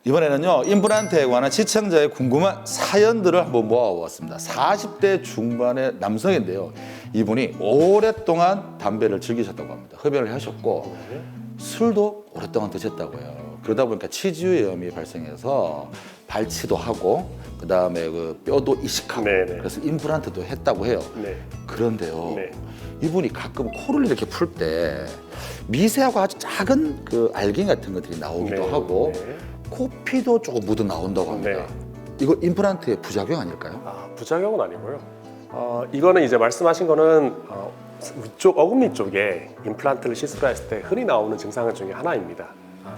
이번에는요, 임플란트에 관한 시청자의 궁금한 사연들을 한번 모아보았습니다. 40대 중반의 남성인데요. 이분이 오랫동안 담배를 즐기셨다고 합니다. 흡연을 하셨고 술도 오랫동안 드셨다고 해요. 그러다 보니까 치주염이 발생해서 발치도 하고 그 다음에 그 뼈도 이식하고 네네. 그래서 임플란트도 했다고 해요. 네. 그런데요, 네. 이분이 가끔 코를 이렇게 풀 때 미세하고 아주 작은 그 알갱이 같은 것들이 나오기도 네. 하고 네. 코피도 조금 묻어 나온다고 합니다. 네. 이거 임플란트의 부작용 아닐까요? 부작용은 아니고요. 이거는 이제 말씀하신 거는 위쪽 어금니 쪽에 임플란트를 시술했을 때 흔히 나오는 증상 중에 하나입니다.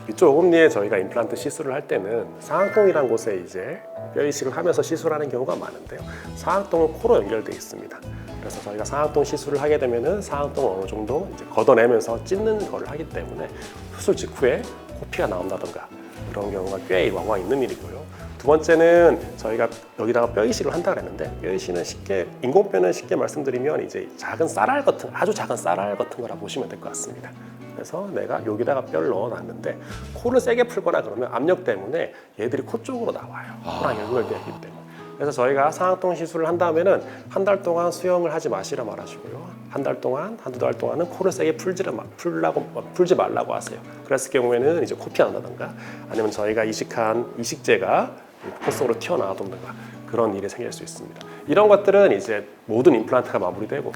위쪽 어금니에 저희가 임플란트 시술을 할 때는 상악동이라는 곳에 이제 뼈 이식을 하면서 시술하는 경우가 많은데요. 상악동은 코로 연결되어 있습니다. 그래서 저희가 상악동 시술을 하게 되면은 상악동을 어느 정도 이제 걷어내면서 찢는 거를 하기 때문에 수술 직후에 코피가 나온다던가 그런 경우가 꽤 왕왕 있는 일이고요. 두 번째는 저희가 여기다가 뼈 이식을 한다 그랬는데 뼈 이식은 쉽게 인공뼈는 쉽게 말씀드리면 이제 작은 쌀알 같은 아주 작은 쌀알 같은 거라 보시면 될 것 같습니다. 그래서 내가 여기다가 뼈를 넣어놨는데 코를 세게 풀거나 그러면 압력 때문에 얘들이 코 쪽으로 나와요. 코랑 연결되어 있기 때문에. 그래서 저희가 상악동 시술을 한 다음에는 한 달 동안 수영을 하지 마시라 말하시고요. 한 달 동안, 한두 달 동안은 코를 세게 풀지 말라고 하세요. 그랬을 경우에는 이제 코피 난다던가 아니면 저희가 이식한 이식제가 코 속으로 튀어나와던가 그런 일이 생길 수 있습니다. 이런 것들은 이제 모든 임플란트가 마무리되고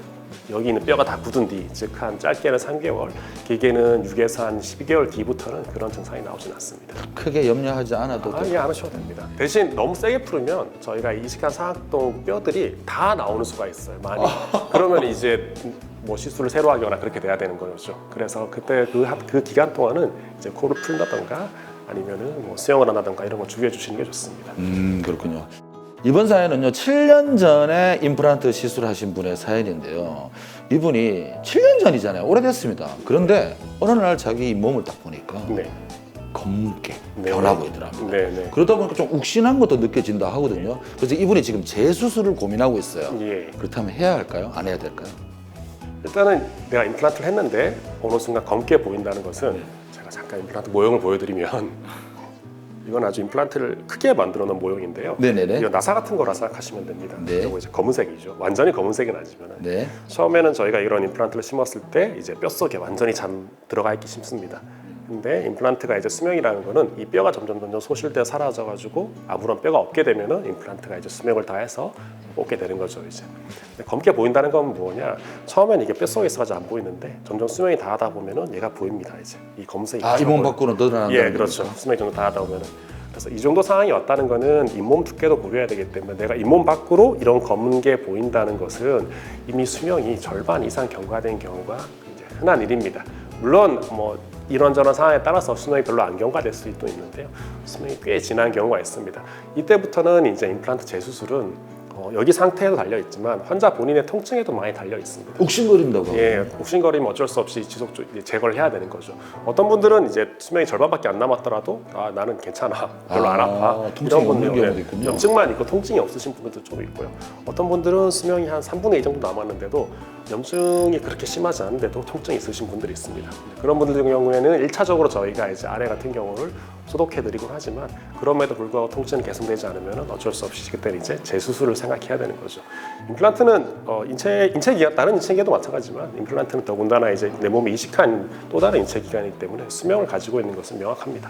여기 있는 뼈가 다 굳은 뒤, 즉 한 짧게는 3개월, 길게는 6에서 한 12개월 뒤부터는 그런 증상이 나오진 않습니다. 크게 염려하지 않아도 예, 안 하셔도 됩니다. 대신 너무 세게 풀으면 저희가 이식한 상악동 뼈들이 다 나오는 수가 있어요. 많이. 그러면 이제 뭐 시술을 새로 하거나 그렇게 돼야 되는 거죠. 그래서 그때 그 기간 동안은 이제 코를 풀다던가 아니면은 뭐 수영을 한다던가 이런 거 주의해 주시는 게 좋습니다. 그렇군요. 이번 사연은요, 7년 전에 임플란트 시술하신 분의 사연인데요. 이분이 7년 전이잖아요. 오래됐습니다. 그런데 어느 날 자기 몸을 딱 보니까 네. 검게 네. 변하고 있더라고요. 네, 네. 그러다 보니까 좀 욱신한 것도 느껴진다 하거든요. 그래서 이분이 지금 재수술을 고민하고 있어요. 예. 그렇다면 해야 할까요? 안 해야 될까요? 일단은 내가 임플란트를 했는데 어느 순간 검게 보인다는 것은 제가 잠깐 임플란트 모형을 보여드리면 이건 아주 임플란트를 크게 만들어 놓은 모형인데요. 네네네. 이거 나사 같은 거라 생각하시면 됩니다. 네. 이거 이제 검은색이죠. 완전히 검은색은 아니지만 네. 처음에는 저희가 이런 임플란트를 심었을 때 이제 뼛속에 완전히 들어가 있기 쉽습니다. 근데 임플란트가 이제 수명이라는 거는 이 뼈가 점점 소실되어 사라져가지고 아무런 뼈가 없게 되면은 임플란트가 이제 수명을 다해서 꽂게 되는 거죠. 이제 검게 보인다는 건 뭐냐? 처음엔 이게 뼛속에 있어가지고 안 보이는데 점점 수명이 다하다 보면은 얘가 보입니다. 이제 이 검은색이 이 몸 밖으로 늘어난다는 예, 그렇죠. 수명이 점점 다하다 보면은 그래서 이 정도 상황이 왔다는 거는 잇몸 두께도 고려해야 되기 때문에 내가 잇몸 밖으로 이런 검은 게 보인다는 것은 이미 수명이 절반 이상 경과된 경우가 이제 흔한 일입니다. 물론 뭐 이런저런 상황에 따라서 수명이 별로 안 경과될 수도 있는데요. 수명이 꽤 지난 경우가 있습니다. 이때부터는 이제 임플란트 재수술은 여기 상태에도 달려 있지만 환자 본인의 통증에도 많이 달려 있습니다. 욱신거린다고. 예, 욱신거리면 어쩔 수 없이 지속적으로 제거를 해야 되는 거죠. 어떤 분들은 이제 수명이 절반밖에 안 남았더라도 나는 괜찮아, 별로 안 아파. 통증이 없는 분들은 경우도 있군요. 염증만 있고 통증이 없으신 분들도 좀 있고요. 어떤 분들은 수명이 한 3분의 2 정도 남았는데도 염증이 그렇게 심하지 않은데도 통증이 있으신 분들이 있습니다. 그런 분들 경우에는 1차적으로 저희가 이제 아래 같은 경우를 소독해드리곤 하지만 그럼에도 불구하고 통증이 개선되지 않으면 어쩔 수 없이 그때는 이제 재수술을 생각해야 되는 거죠. 임플란트는 다른 인체기관도 마찬가지지만 임플란트는 더군다나 이제 내 몸에 이식한 또 다른 인체기관이기 때문에 수명을 가지고 있는 것은 명확합니다.